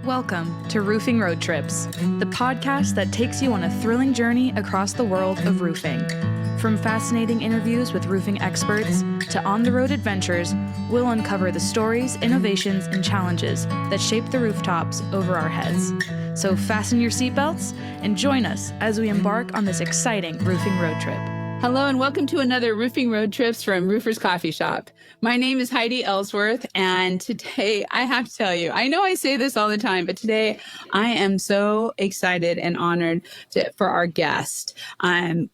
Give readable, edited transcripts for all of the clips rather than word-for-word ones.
Welcome to Roofing Road Trips, the podcast that takes you on a thrilling journey across the world of roofing. From fascinating interviews with roofing experts to on-the-road adventures, we'll uncover the stories, innovations, and challenges that shape the rooftops over our heads. So fasten your seatbelts and join us as we embark on this exciting roofing road trip. Hello and welcome to another Roofing Road Trips from Roofers Coffee Shop. My name is Heidi Ellsworth, and today I have to tell you, I know I say this all the time, but today I am so excited and honored for our guest.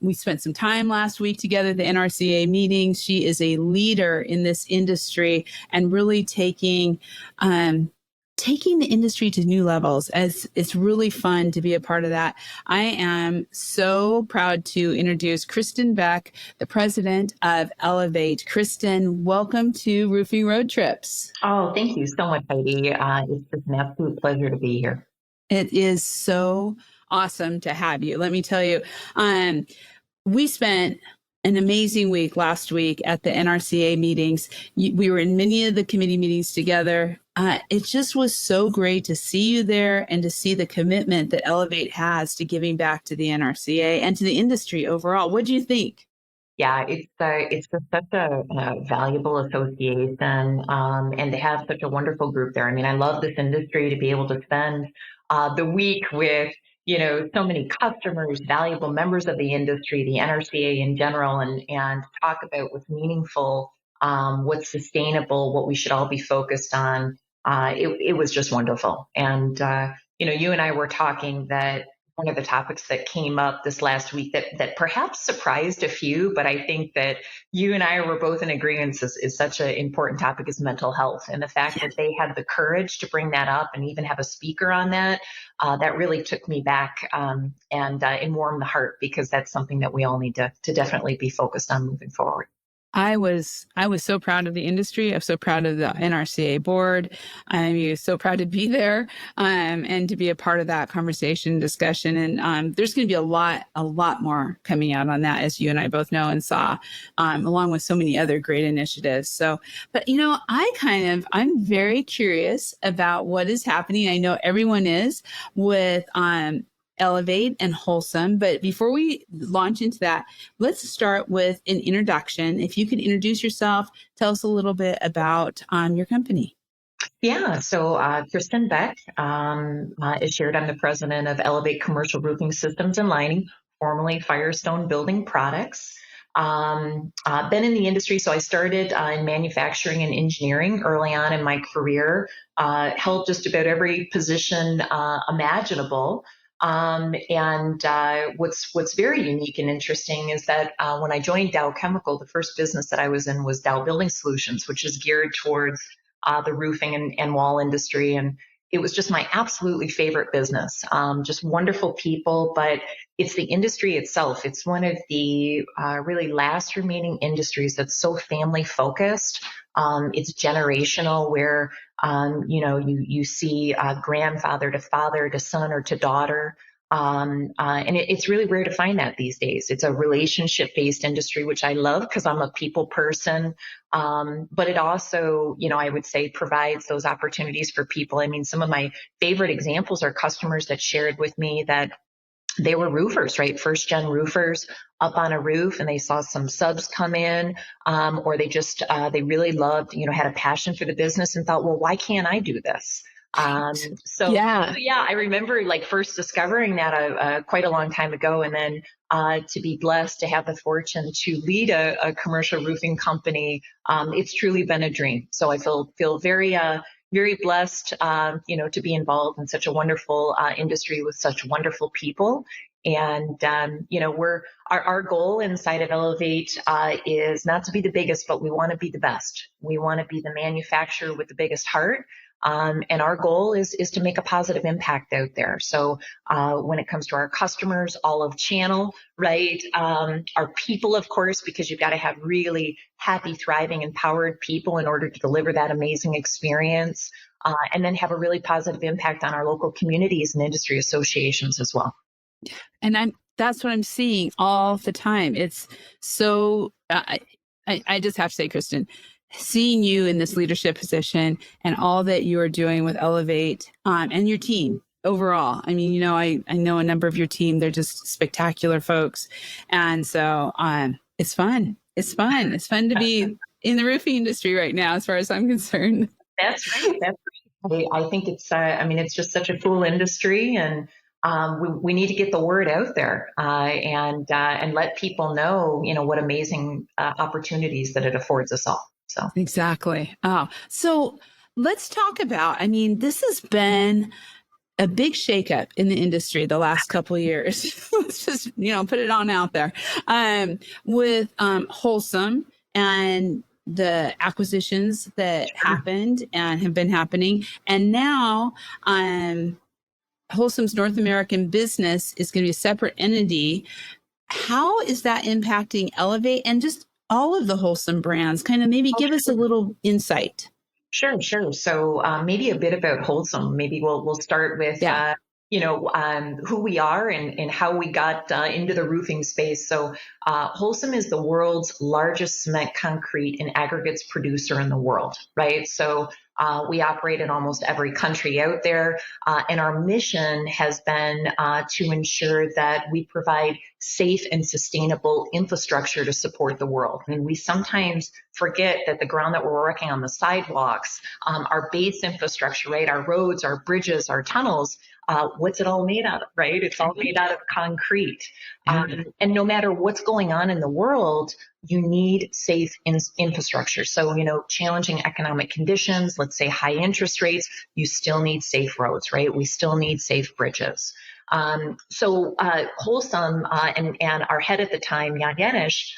We spent some time last week together at the NRCA meeting. She is a leader in this industry and really taking the industry to new levels, as it's really fun to be a part of that. I am so proud to introduce Kristin Beck, the president of Elevate. Kristin, welcome to Roofing Road Trips. Oh, thank you so much, Heidi. It's just an absolute pleasure to be here. It is so awesome to have you. Let me tell you, we spent an amazing week last week at the NRCA meetings. We were in many of the committee meetings together. It just was so great to see you there and to see the commitment that Elevate has to giving back to the NRCA and to the industry overall. What do you think? Yeah, it's just such a valuable association, and to have such a wonderful group there. I mean, I love this industry to be able to spend the week with so many customers, valuable members of the industry, the NRCA in general, and talk about what's meaningful, what's sustainable, what we should all be focused on. It was just wonderful. And, you and I were talking that one of the topics that came up this last week that perhaps surprised a few, but I think that you and I were both in agreement is such an important topic is mental health. And the fact that they had the courage to bring that up and even have a speaker on that, that really took me back and warmed the heart, because that's something that we all need to definitely be focused on moving forward. I was so proud of the industry. I'm so proud of the NRCA board. I'm so proud to be there and to be a part of that conversation discussion. And there's going to be a lot more coming out on that, as you and I both know and saw, along with so many other great initiatives. So, but I'm very curious about what is happening. I know everyone is with Elevate and Holcim. But before we launch into that, let's start with an introduction. If you could introduce yourself, tell us a little bit about your company. Yeah, so Kristin Beck is shared. I'm the president of Elevate Commercial Roofing Systems and Lining, formerly Firestone Building Products. Been in the industry, so I started in manufacturing and engineering early on in my career, held just about every position imaginable. What's very unique and interesting is that when I joined Dow Chemical, the first business that I was in was Dow Building Solutions, which is geared towards the roofing and wall industry. And it was just my absolutely favorite business. Just wonderful people, but it's the industry itself. It's one of the really last remaining industries that's so family focused. It's generational, where you see grandfather to father to son or to daughter. And it's really rare to find that these days. It's a relationship-based industry, which I love because I'm a people person. But it also, I would say, provides those opportunities for people. I mean, some of my favorite examples are customers that shared with me that they were roofers, right? First gen roofers up on a roof, and they saw some subs come in, or they really loved, had a passion for the business and thought, well, why can't I do this? I remember first discovering that quite a long time ago, and then to be blessed to have the fortune to lead a commercial roofing company. It's truly been a dream. So I feel very very blessed, to be involved in such a wonderful industry with such wonderful people. And, our goal inside of Elevate is not to be the biggest, but we want to be the best. We want to be the manufacturer with the biggest heart. And our goal is to make a positive impact out there. So when it comes to our customers, all of channel, right? Our people, of course, because you've got to have really happy, thriving, empowered people in order to deliver that amazing experience, and then have a really positive impact on our local communities and industry associations as well. And that's what I'm seeing all the time. It's so, I just have to say, Kristin, seeing you in this leadership position and all that you are doing with Elevate and your team overall. I mean, I know a number of your team, they're just spectacular folks. And so it's fun. It's fun. It's fun to be in the roofing industry right now, as far as I'm concerned. That's right. That's right. I think it's just such a cool industry, and we need to get the word out there and let people know, what amazing opportunities that it affords us all. So exactly. Oh, so let's talk about. I mean, this has been a big shakeup in the industry the last couple of years. Let's just put it on out there with Holcim and the acquisitions that happened and have been happening, and now Holcim's North American business is going to be a separate entity. How is that impacting Elevate and just all of the Holcim brands? Kind of maybe give us a little insight. Sure. So maybe a bit about Holcim. Maybe we'll start with who we are and how we got into the roofing space. So Holcim is the world's largest cement, concrete, and aggregates producer in the world, right? So we operate in almost every country out there, and our mission has been to ensure that we provide safe and sustainable infrastructure to support the world. I mean, we sometimes forget that the ground that we're working on, the sidewalks, our base infrastructure, right? Our roads, our bridges, our tunnels, what's it all made out of, right? It's all made out of concrete. And no matter what's going on in the world, you need safe infrastructure. So, challenging economic conditions, let's say high interest rates, you still need safe roads, right? We still need safe bridges. So Holcim and our head at the time, Jan Janisch,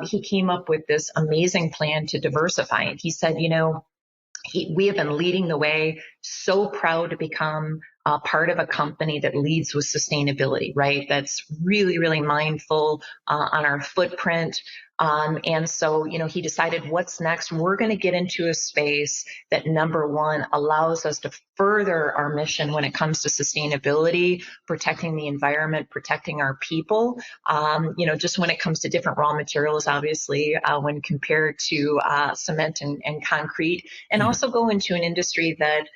he came up with this amazing plan to diversify. And he said, we have been leading the way, so proud to become part of a company that leads with sustainability, right? That's really, really mindful on our footprint. And so, he decided what's next. We're going to get into a space that, number one, allows us to further our mission when it comes to sustainability, protecting the environment, protecting our people. Just when it comes to different raw materials, obviously, when compared to cement and concrete, and also go into an industry that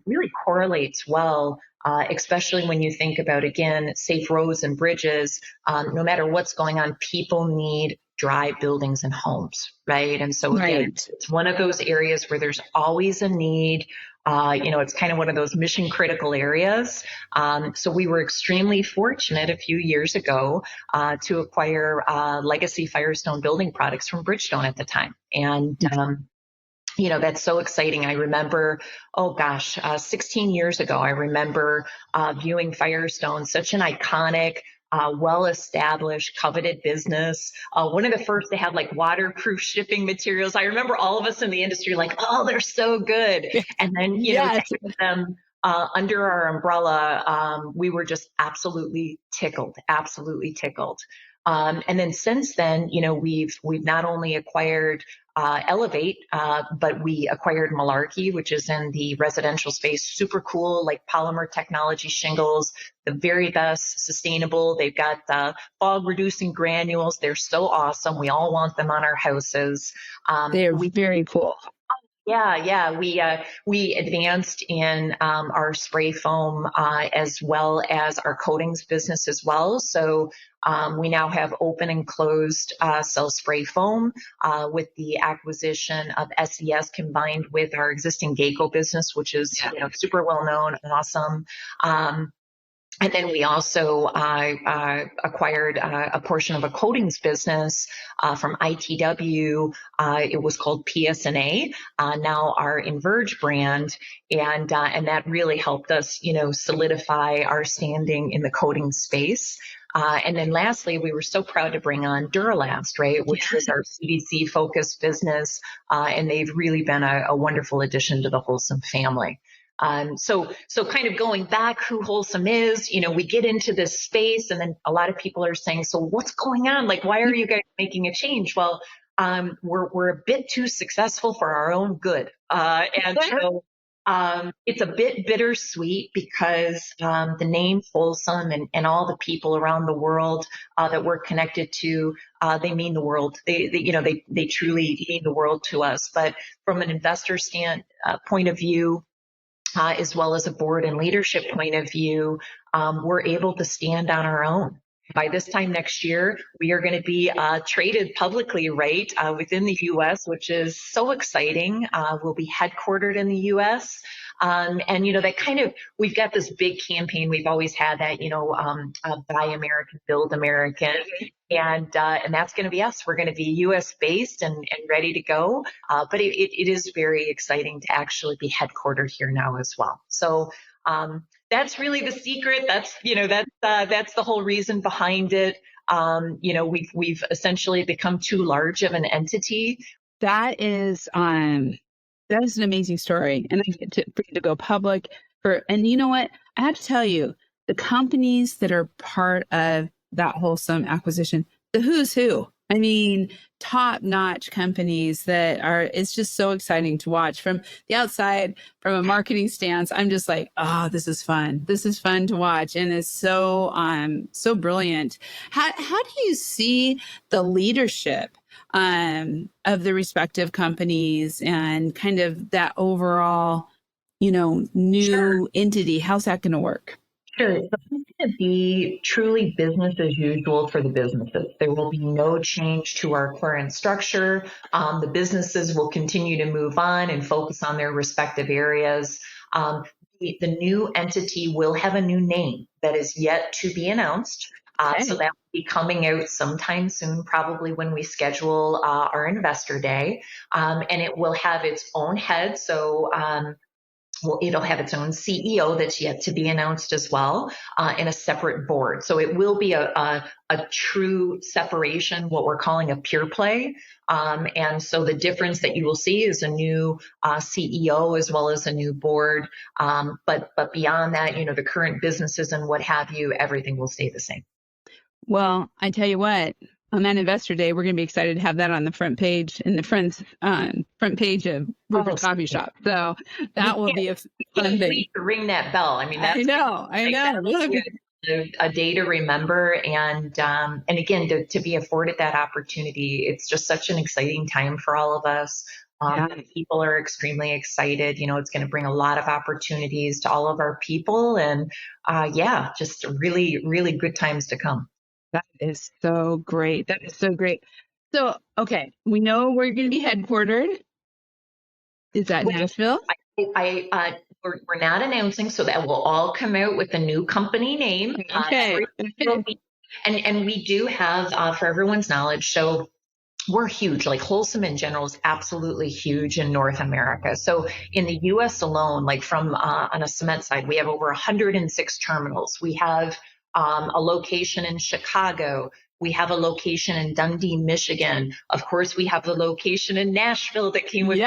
really correlates well, especially when you think about, again, safe roads and bridges. No matter what's going on, people need dry buildings and homes, right? And so again, it's one of those areas where there's always a need. It's kind of one of those mission critical areas. So we were extremely fortunate a few years ago to acquire legacy Firestone building products from Bridgestone at the time. And that's so exciting. I remember, 16 years ago, I remember viewing Firestone, such an iconic, well-established, coveted business. One of the first to have like waterproof shipping materials. I remember all of us in the industry like, oh, they're so good. And then, to have them under our umbrella, we were just absolutely tickled. And then since then, we've not only acquired Elevate, but we acquired Malarkey, which is in the residential space. Super cool, like polymer technology shingles, the very best, sustainable. They've got fog reducing granules. They're so awesome. We all want them on our houses. They're very cool. Yeah. We advanced in our spray foam as well as our coatings business as well. So we now have open and closed cell spray foam with the acquisition of SES combined with our existing Geico business, which is super well known and awesome. And then we also acquired a portion of a coatings business from ITW. It was called PSNA, now our Inverge brand, and that really helped us, solidify our standing in the coatings space. And then lastly, we were so proud to bring on Duralast, right, which was our PVC focused business, and they've really been a wonderful addition to the Holcim family. So kind of going back who Holcim is, we get into this space and then a lot of people are saying, so what's going on? Like, why are you guys making a change? Well, we're a bit too successful for our own good. And so It's a bit bittersweet because the name Holcim and all the people around the world that we're connected to, they mean the world. They truly mean the world to us. But from an investor point of view, as well as a board and leadership point of view, we're able to stand on our own. By this time next year, we are going to be traded publicly, right, within the U.S., which is so exciting. We'll be headquartered in the U.S. And, we've got this big campaign. We've always had that, buy American, build American. And that's going to be us. We're going to be U.S. based and ready to go. But it is very exciting to actually be headquartered here now as well. So that's really the secret. That's the whole reason behind it. We've essentially become too large of an entity. That is an amazing story. And I get for you to go public and you know what? I have to tell you, the companies that are part of that Holcim acquisition, the who's who. I mean, top-notch companies it's just so exciting to watch from the outside, from a marketing stance. I'm just like, oh, this is fun. This is fun to watch. And it's so brilliant. How do you see the leadership of the respective companies and kind of that overall, new entity? How's that going to work? Sure. So it's going to be truly business as usual for the businesses. There will be no change to our current structure. The businesses will continue to move on and focus on their respective areas. The new entity will have a new name that is yet to be announced. So that will be coming out sometime soon, probably when we schedule our investor day. And it will have its own head. So it'll have its own CEO that's yet to be announced as well, and a separate board. So it will be a true separation, what we're calling a pure play. And so the difference that you will see is a new CEO as well as a new board. But beyond that, the current businesses and what have you, everything will stay the same. Well, I tell you what, on that Investor Day, we're going to be excited to have that on the front page, in the front page of Rupert Coffee Shop. So that will be a fun thing. To ring that bell. I mean, that's I know. A day to remember, and again, to be afforded that opportunity, it's just such an exciting time for all of us. People are extremely excited. It's going to bring a lot of opportunities to all of our people, and just really, really good times to come. That is so great. So, okay, we know we're going to be headquartered. Is that Nashville? We're not announcing, so that will all come out with the new company name. Okay. And we do have, for everyone's knowledge, so we're huge. Like Holcim in general is absolutely huge in North America. So in the U.S. alone, like from on a cement side, we have over 106 terminals. We have a location in Chicago. We have a location in Dundee, Michigan. Of course, we have the location in Nashville that came with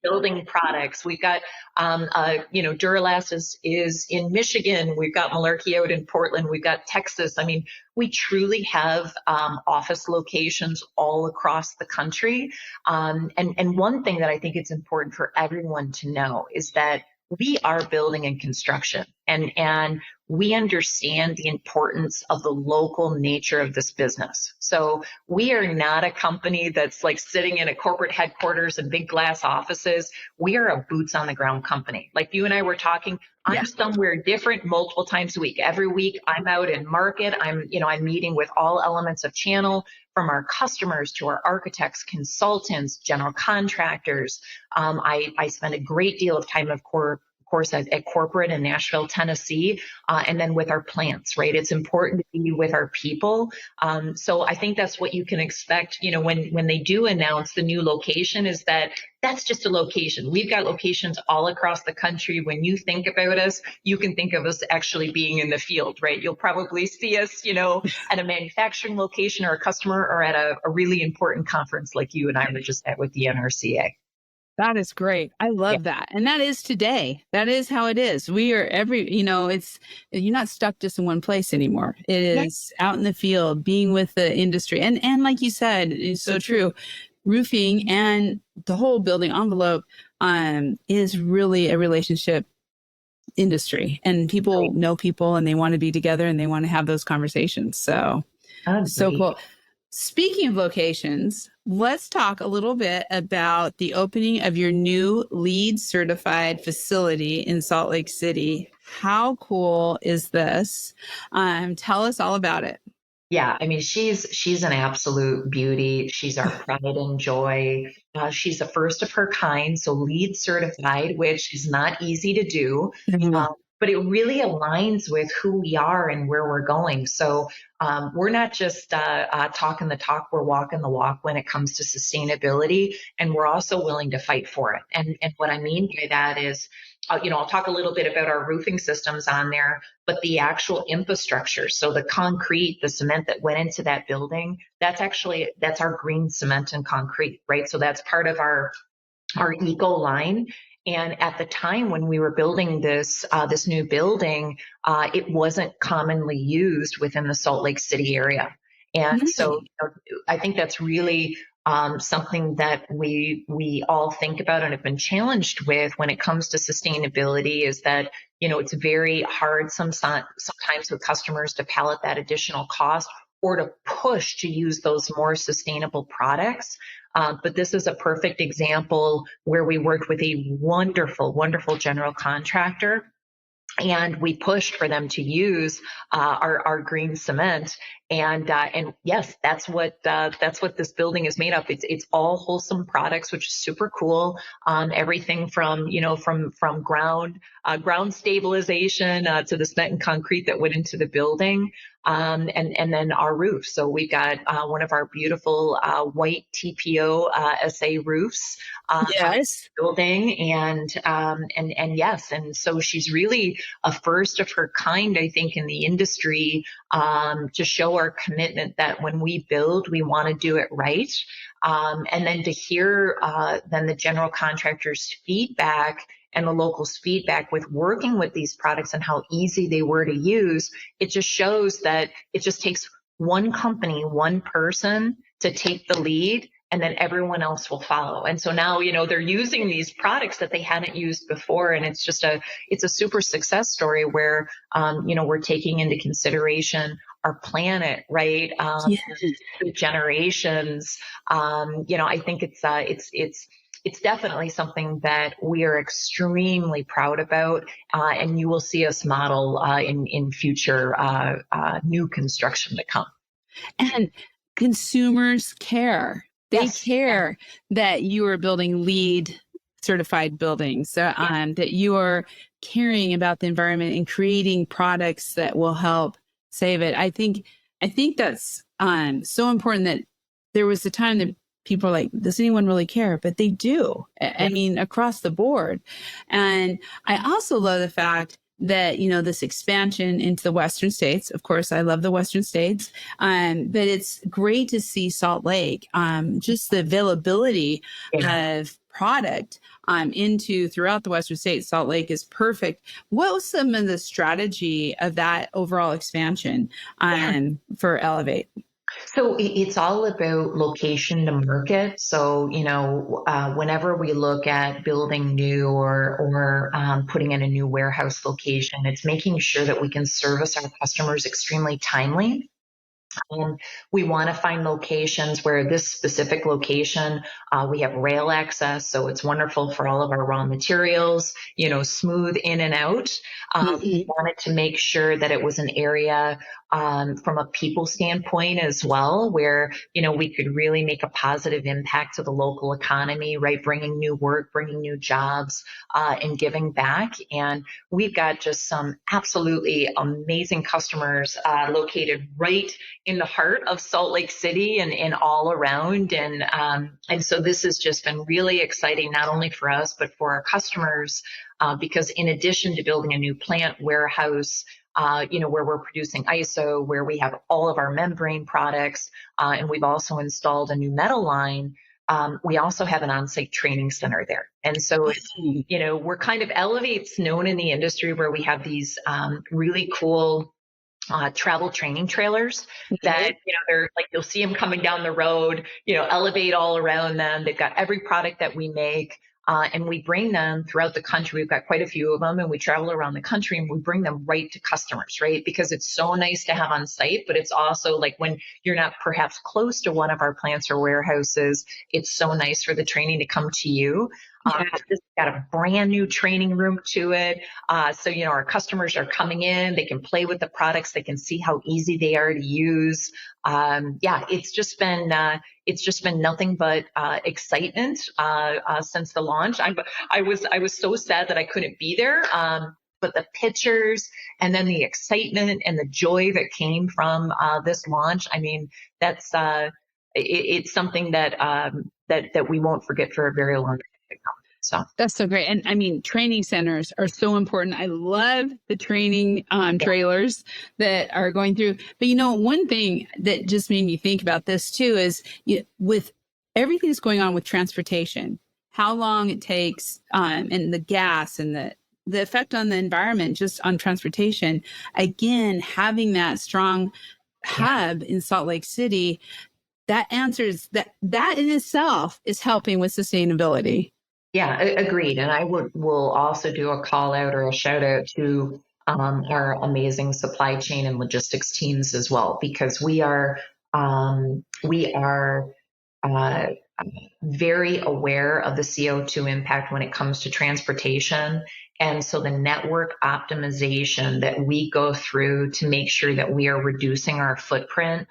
building products. We've got, Duralast is in Michigan. We've got Malarkey out in Portland. We've got Texas. I mean, we truly have office locations all across the country. And one thing that I think it's important for everyone to know is that we are building and construction, and we understand the importance of the local nature of this business. So we are not a company that's like sitting in a corporate headquarters and big glass offices. We are a boots on the ground company. Like you and I were talking, I'm somewhere different multiple times a week. Every week I'm out in market. I'm meeting with all elements of channel, from our customers to our architects, consultants, general contractors. I spend a great deal of time, of course, at corporate in Nashville, Tennessee, and then with our plants, right? It's important to be with our people. So I think that's what you can expect, when they do announce the new location, is that's just a location. We've got locations all across the country. When you think about us, you can think of us actually being in the field, right? You'll probably see us, at a manufacturing location or a customer, or at a really important conference like you and I were just at with the NRCA. That is great. I love that. And that is today. That is how it is. We are you're not stuck just in one place anymore. It is out in the field, being with the industry. And like you said, it's so true. Roofing and the whole building envelope is really a relationship industry, and people know people and they want to be together and they want to have those conversations. So cool. Speaking of locations, let's talk a little bit about the opening of your new LEED certified facility in Salt Lake City. How cool is this? Tell us all about it. Yeah, I mean, she's an absolute beauty. She's our pride and joy. She's the first of her kind, so LEED certified, which is not easy to do. But it really aligns with who we are and where we're going. So we're not just talking the talk, we're walking the walk when it comes to sustainability, and we're also willing to fight for it. And what I mean by that is, I'll talk a little bit about our roofing systems on there, but the actual infrastructure, so the concrete, the cement that went into that building, that's our green cement and concrete, right? So that's part of our eco line. And at the time when we were building this new building, it wasn't commonly used within the Salt Lake City area. And so I think that's really something that we all think about and have been challenged with when it comes to sustainability, is that, it's very hard sometimes with customers to pallet that additional cost or to push to use those more sustainable products. But this is a perfect example where we worked with a wonderful, wonderful general contractor, and we pushed for them to use our green cement. And yes, that's what this building is made of. It's all Holcim products, which is super cool. Everything from ground stabilization to the cement and concrete that went into the building. And then our roof. So we've got one of our beautiful white TPO SA roofs building, and yes, and so she's really a first of her kind, I think, in the industry, to show our commitment that when we build, we want to do it right. And then to hear then the general contractor's feedback and the locals' feedback with working with these products and how easy they were to use, it just shows that it just takes one company, one person to take the lead, and then everyone else will follow. And so now, they're using these products that they hadn't used before. And it's a super success story where, we're taking into consideration our planet, right? Generations. I think it's definitely something that we are extremely proud about, and you will see us model in future new construction to come. And consumers care. They care that you are building LEED certified buildings, that you are caring about the environment and creating products that will help save it. I think that's so important, that there was a time that people are like, does anyone really care? But they do. I mean, across the board. And I also love the fact that, this expansion into the Western states. Of course, I love the Western states. But it's great to see Salt Lake, just the availability of product throughout the Western states. Salt Lake is perfect. What was some of the strategy of that overall expansion for Elevate? So it's all about location to market. So, whenever we look at building new or putting in a new warehouse location, it's making sure that we can service our customers extremely timely. We want to find locations where this specific location, we have rail access, so it's wonderful for all of our raw materials, smooth in and out. We wanted to make sure that it was an area from a people standpoint as well, where, we could really make a positive impact to the local economy, right? Bringing new work, bringing new jobs, and giving back. And we've got just some absolutely amazing customers located right in the heart of Salt Lake City and all around. And so this has just been really exciting, not only for us, but for our customers, because in addition to building a new plant warehouse, where we're producing ISO, where we have all of our membrane products, and we've also installed a new metal line. We also have an on-site training center there. And so, we're kind of Elevate's known in the industry where we have these really cool travel training trailers that, they're like, you'll see them coming down the road, Elevate all around them. They've got every product that we make. and we bring them throughout the country. We've got quite a few of them, and we travel around the country and we bring them right to customers, right? Because it's so nice to have on site, but it's also like when you're not perhaps close to one of our plants or warehouses, it's so nice for the training to come to you. This got a brand new training room to it. So, our customers are coming in, they can play with the products, they can see how easy they are to use. It's just been nothing but excitement since the launch. I was so sad that I couldn't be there. But the pictures and then the excitement and the joy that came from this launch, I mean, it's something that we won't forget for a very long time to come. So that's so great. And I mean, training centers are so important. I love the training trailers that are going through. But one thing that just made me think about this too is with everything that's going on with transportation, how long it takes and the gas and the effect on the environment just on transportation. Again, having that strong hub in Salt Lake City, that answers that in itself is helping with sustainability. Yeah, agreed. And I will also do a call out or a shout out to our amazing supply chain and logistics teams as well, because we are very aware of the CO2 impact when it comes to transportation. And so the network optimization that we go through to make sure that we are reducing our footprint,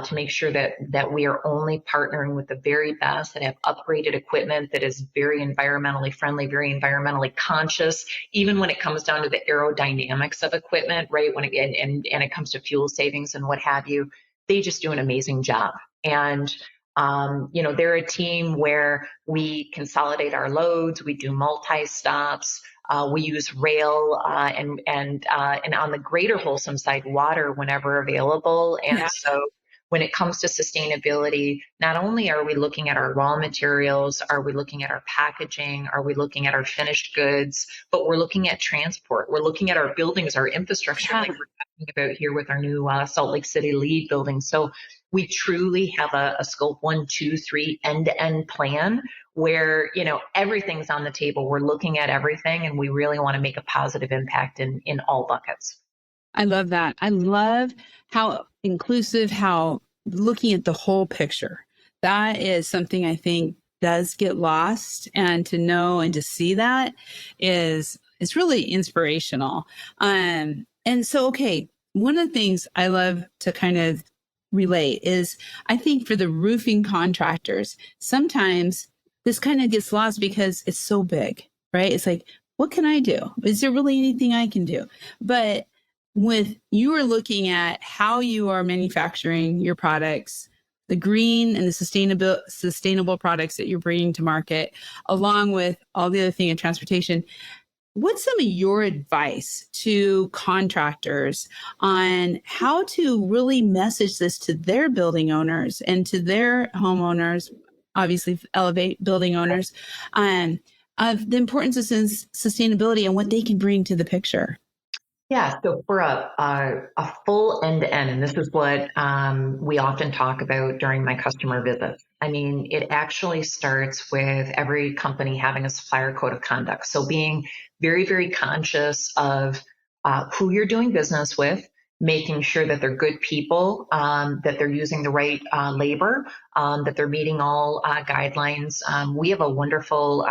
to make sure that we are only partnering with the very best that have upgraded equipment that is very environmentally friendly, very environmentally conscious, even when it comes down to the aerodynamics of equipment, right? When it comes to fuel savings and what have you, they just do an amazing job. And they're a team where we consolidate our loads, we do multi-stops, we use rail and on the greater Holcim side, water whenever available. And so when it comes to sustainability, not only are we looking at our raw materials, are we looking at our packaging, are we looking at our finished goods, but we're looking at transport. We're looking at our buildings, our infrastructure, like we're talking about here with our new Salt Lake City LEED building. So we truly have a scope 1, 2, 3 end-to-end plan where, everything's on the table. We're looking at everything, and we really want to make a positive impact in all buckets. I love that. I love how inclusive, how looking at the whole picture. That is something I think does get lost, and to know and to see that is really inspirational. And so, okay, one of the things I love to kind of relate is I think for the roofing contractors, sometimes this kind of gets lost because it's so big, right? It's like, what can I do? Is there really anything I can do? But with you are looking at how you are manufacturing your products, the green and the sustainable products that you're bringing to market, along with all the other thing in transportation. What's some of your advice to contractors on how to really message this to their building owners and to their homeowners, obviously elevate building owners, of the importance of sustainability and what they can bring to the picture? Yeah, so for a full end-to-end, and this is what we often talk about during my customer visits. I mean, it actually starts with every company having a supplier code of conduct. So being very, very conscious of who you're doing business with, making sure that they're good people, that they're using the right labor, that they're meeting all guidelines. We have a wonderful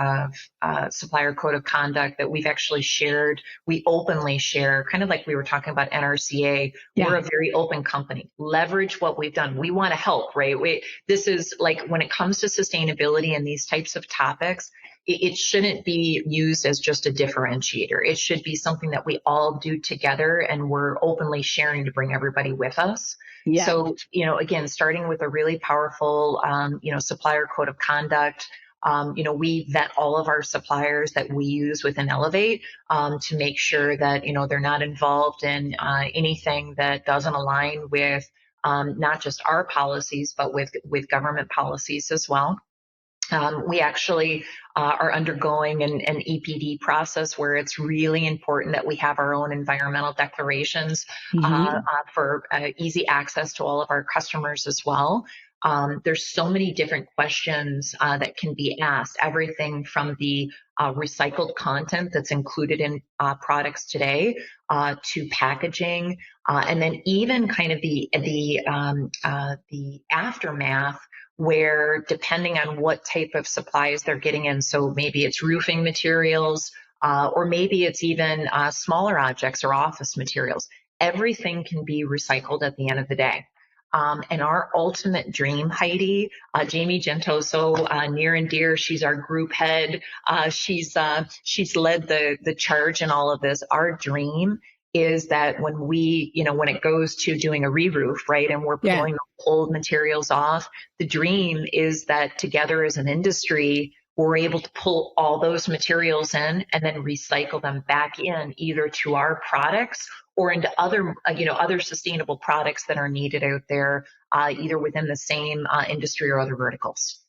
supplier code of conduct that we've actually shared. We openly share, kind of like we were talking about NRCA. Yeah. We're a very open company. Leverage what we've done. We want to help, right? This is like when it comes to sustainability and these types of topics, it shouldn't be used as just a differentiator. It should be something that we all do together, and we're openly sharing to bring everybody with us. Yeah. So, again, starting with a really powerful, supplier code of conduct. We vet all of our suppliers that we use within Elevate to make sure that, they're not involved in anything that doesn't align with not just our policies, but with government policies as well. We actually are undergoing an EPD process where it's really important that we have our own environmental declarations for easy access to all of our customers as well. There's so many different questions that can be asked, everything from the recycled content that's included in products today to packaging, and then even kind of the aftermath, where depending on what type of supplies they're getting in, so maybe it's roofing materials, or maybe it's even smaller objects or office materials. Everything can be recycled at the end of the day. And our ultimate dream, Heidi, Jamie Gentoso, near and dear, she's our group head. She's led the charge in all of this. Our dream is that when when it goes to doing a re-roof, right, and we're pulling the old materials off, the dream is that together as an industry, we're able to pull all those materials in and then recycle them back in either to our products or into other sustainable products that are needed out there, either within the same industry or other verticals.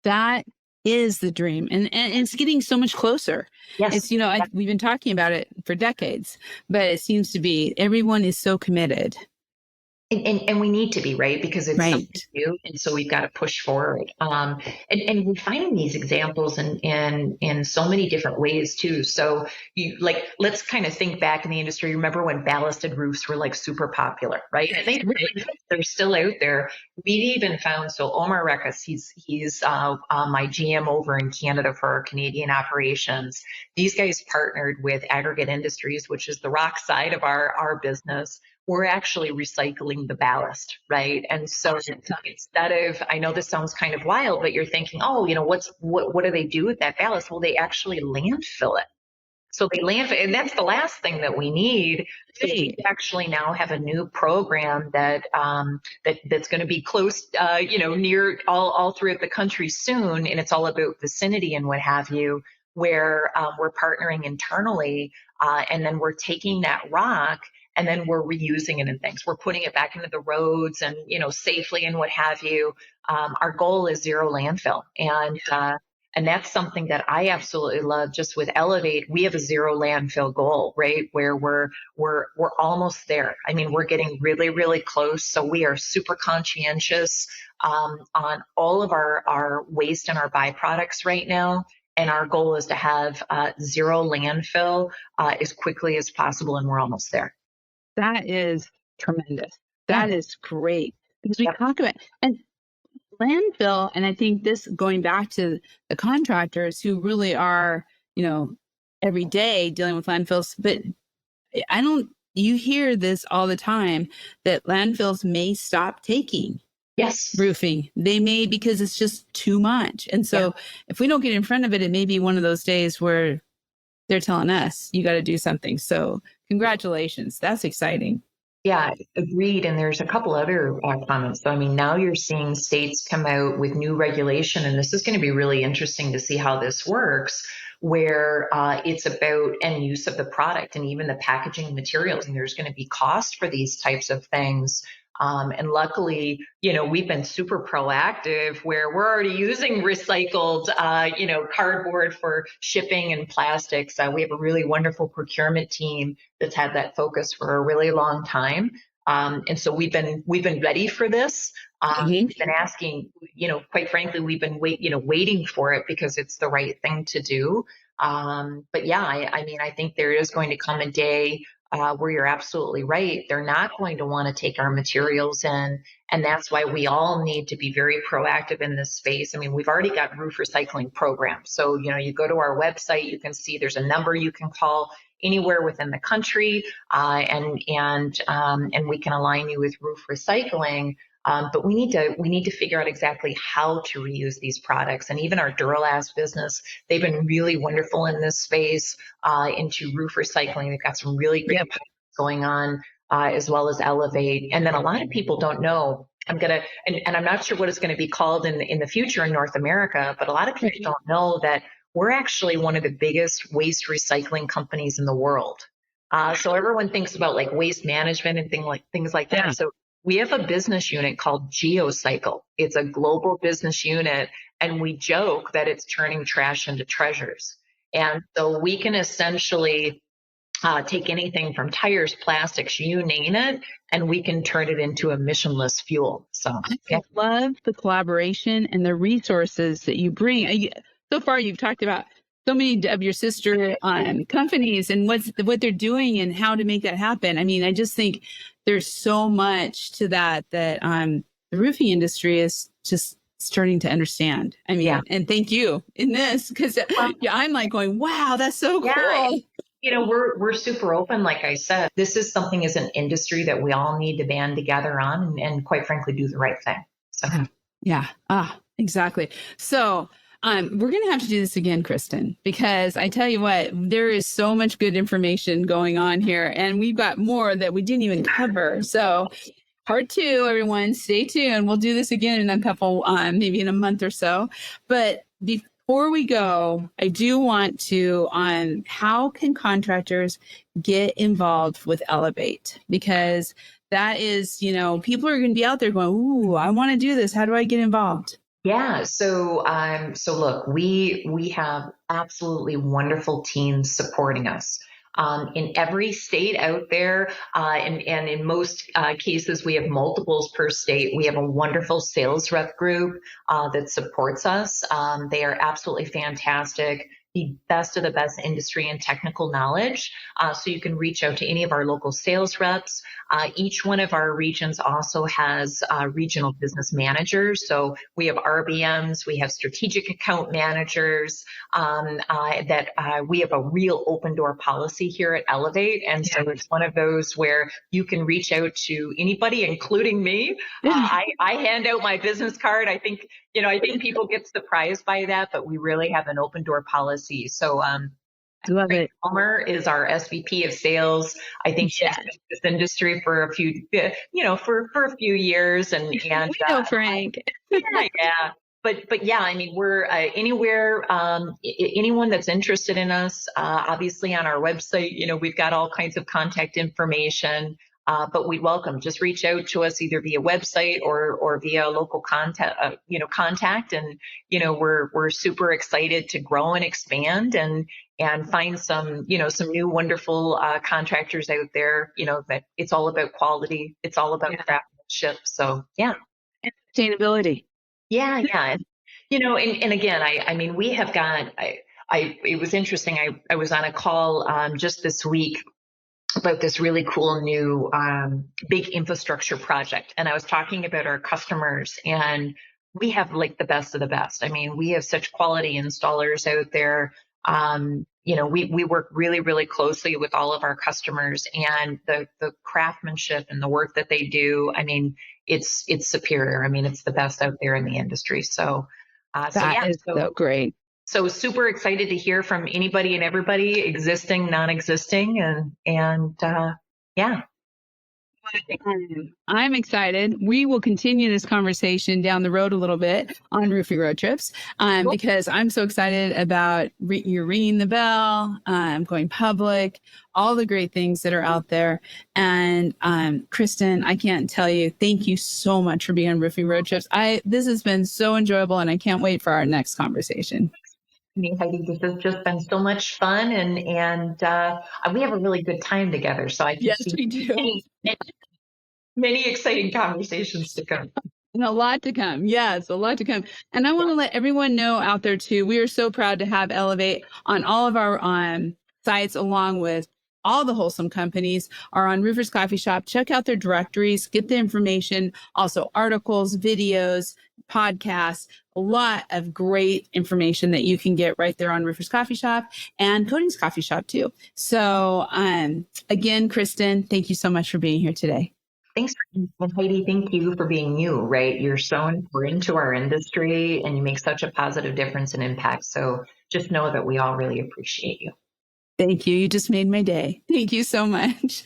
That is the dream. And it's getting so much closer. Yes. It's, we've been talking about it for decades, but it seems to be everyone is so committed. And we need to be, right, because it's right. something new, and so we've got to push forward. And we're finding these examples in so many different ways too. So let's kind of think back in the industry. Remember when ballasted roofs were like super popular, right? I think they're still out there. We've even found, so Omar Rekas, he's my GM over in Canada for our Canadian operations. These guys partnered with Aggregate Industries, which is the rock side of our business. We're actually recycling the ballast, right? And so instead of, I know this sounds kind of wild, but you're thinking, what do they do with that ballast? Well, they actually landfill it. So they landfill, and that's the last thing that we need. We actually now have a new program that's going to be close, near all throughout the country soon, and it's all about vicinity and what have you, where we're partnering internally, and then we're taking that rock and then we're reusing it in things. We're putting it back into the roads and, safely and what have you. Our goal is zero landfill. And that's something that I absolutely love. Just with Elevate, we have a zero landfill goal, right? Where we're almost there. I mean, we're getting really, really close. So we are super conscientious on all of our waste and our byproducts right now. And our goal is to have zero landfill as quickly as possible. And we're almost there. That is tremendous. That is great, because we talk about and landfill, and I think this going back to the contractors who really are, every day dealing with landfills, but you hear this all the time that landfills may stop taking roofing. They may, because it's just too much. And so if we don't get in front of it, it may be one of those days where they're telling us, you got to do something. So congratulations. That's exciting. Yeah, agreed. And there's a couple other comments. So, I mean, now you're seeing states come out with new regulation, and this is going to be really interesting to see how this works, where it's about end use of the product and even the packaging materials. And there's going to be cost for these types of things. And luckily, we've been super proactive where we're already using recycled, cardboard for shipping and plastics. We have a really wonderful procurement team that's had that focus for a really long time. And so we've been ready for this. We've been asking, quite frankly, we've been waiting for it because it's the right thing to do. But yeah, I think there is going to come a day where you're absolutely right. They're not going to want to take our materials in. And that's why we all need to be very proactive in this space. I mean, we've already got roof recycling programs. So, you go to our website, you can see there's a number you can call anywhere within the country, and we can align you with roof recycling. But we need to figure out exactly how to reuse these products. And even our Duralast business, they've been really wonderful in this space, into roof recycling. They've got some really great going on, as well as Elevate. And then a lot of people don't know. I'm not sure what it's going to be called in the future in North America, but a lot of people don't know that we're actually one of the biggest waste recycling companies in the world. So everyone thinks about like waste management and things like that. So we have a business unit called GeoCycle. It's a global business unit, and we joke that it's turning trash into treasures. And so we can essentially take anything from tires, plastics, you name it, and we can turn it into emissionless fuel. So I love the collaboration and the resources that you bring. So far, you've talked about so many of your sister companies and what they're doing and how to make that happen. I mean, I just think there's so much to that the roofing industry is just starting to understand. I mean, and thank you in this, because I'm like going, wow, that's so cool. We're super open. Like I said, this is something as an industry that we all need to band together on and quite frankly, do the right thing. So yeah. Exactly. So we're going to have to do this again, Kristin, because I tell you what, there is so much good information going on here, and we've got more that we didn't even cover. So part 2, everyone, stay tuned. We'll do this again in a couple, maybe in a month or so. But before we go, I do want to how can contractors get involved with Elevate? Because that is, people are going to be out there going, ooh, I want to do this. How do I get involved? Yeah. So look, we have absolutely wonderful teams supporting us. In every state out there, and in most cases, we have multiples per state. We have a wonderful sales rep group that supports us. They are absolutely fantastic. The best of the best industry and technical knowledge. So you can reach out to any of our local sales reps. Each one of our regions also has regional business managers. So we have RBMs, we have strategic account managers, we have a real open door policy here at Elevate. And so it's one of those where you can reach out to anybody, including me. I hand out my business card. I think people get surprised by that, but we really have an open door policy. So, I love it. Palmer is our SVP of sales. I think she's been in this industry for a few, for a few years. And we know Frank. Yeah. But yeah, I mean, we're anywhere, anyone that's interested in us, obviously on our website, we've got all kinds of contact information. But we welcome, just reach out to us either via website or via local contact, and, we're super excited to grow and expand and find some new wonderful, contractors out there, that it's all about quality. It's all about craftsmanship. So yeah. And sustainability. Yeah. Yeah. And again, I mean, we have got, it was interesting. I was on a call, just this week about this really cool new big infrastructure project. And I was talking about our customers, and we have like the best of the best. I mean, we have such quality installers out there. We work really, really closely with all of our customers, and the craftsmanship and the work that they do, I mean, it's superior. I mean, it's the best out there in the industry. So that is so great. So super excited to hear from anybody and everybody, existing, non-existing, and yeah. I'm excited. We will continue this conversation down the road a little bit on Roofing Road Trips, because I'm so excited about you're ringing the bell, going public, all the great things that are out there. And Kristin, I can't tell you, thank you so much for being on Roofing Road Trips. This has been so enjoyable, and I can't wait for our next conversation. Heidi, this has just been so much fun, and we have a really good time together. So I can see we do. Many exciting conversations to come. And a lot to come. Yes, a lot to come. And I want to let everyone know out there too, we are so proud to have Elevate on all of our sites, along with all the Holcim companies are on Roofers Coffee Shop. Check out their directories, get the information, also articles, videos, podcasts, a lot of great information that you can get right there on Roofers Coffee Shop and Coatings Coffee Shop too. So again, Kristin, thank you so much for being here today. Thanks, Heidi. Thank you for being you, right? You're so important to our industry, and you make such a positive difference and impact. So just know that we all really appreciate you. Thank you. You just made my day. Thank you so much.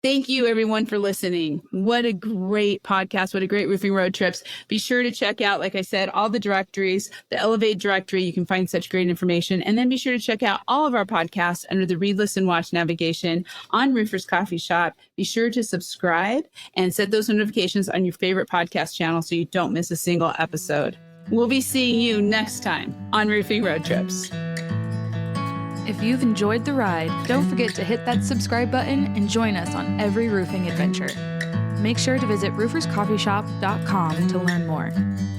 Thank you, everyone, for listening. What a great podcast. What a great Roofing Road Trips. Be sure to check out, like I said, all the directories, the Elevate directory. You can find such great information. And then be sure to check out all of our podcasts under the Read, Listen, Watch navigation on Roofers Coffee Shop. Be sure to subscribe and set those notifications on your favorite podcast channel so you don't miss a single episode. We'll be seeing you next time on Roofing Road Trips. If you've enjoyed the ride, don't forget to hit that subscribe button and join us on every roofing adventure. make sure to visit rooferscoffeeshop.com to learn more.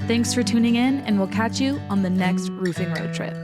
Thanks for tuning in, and we'll catch you on the next roofing road trip.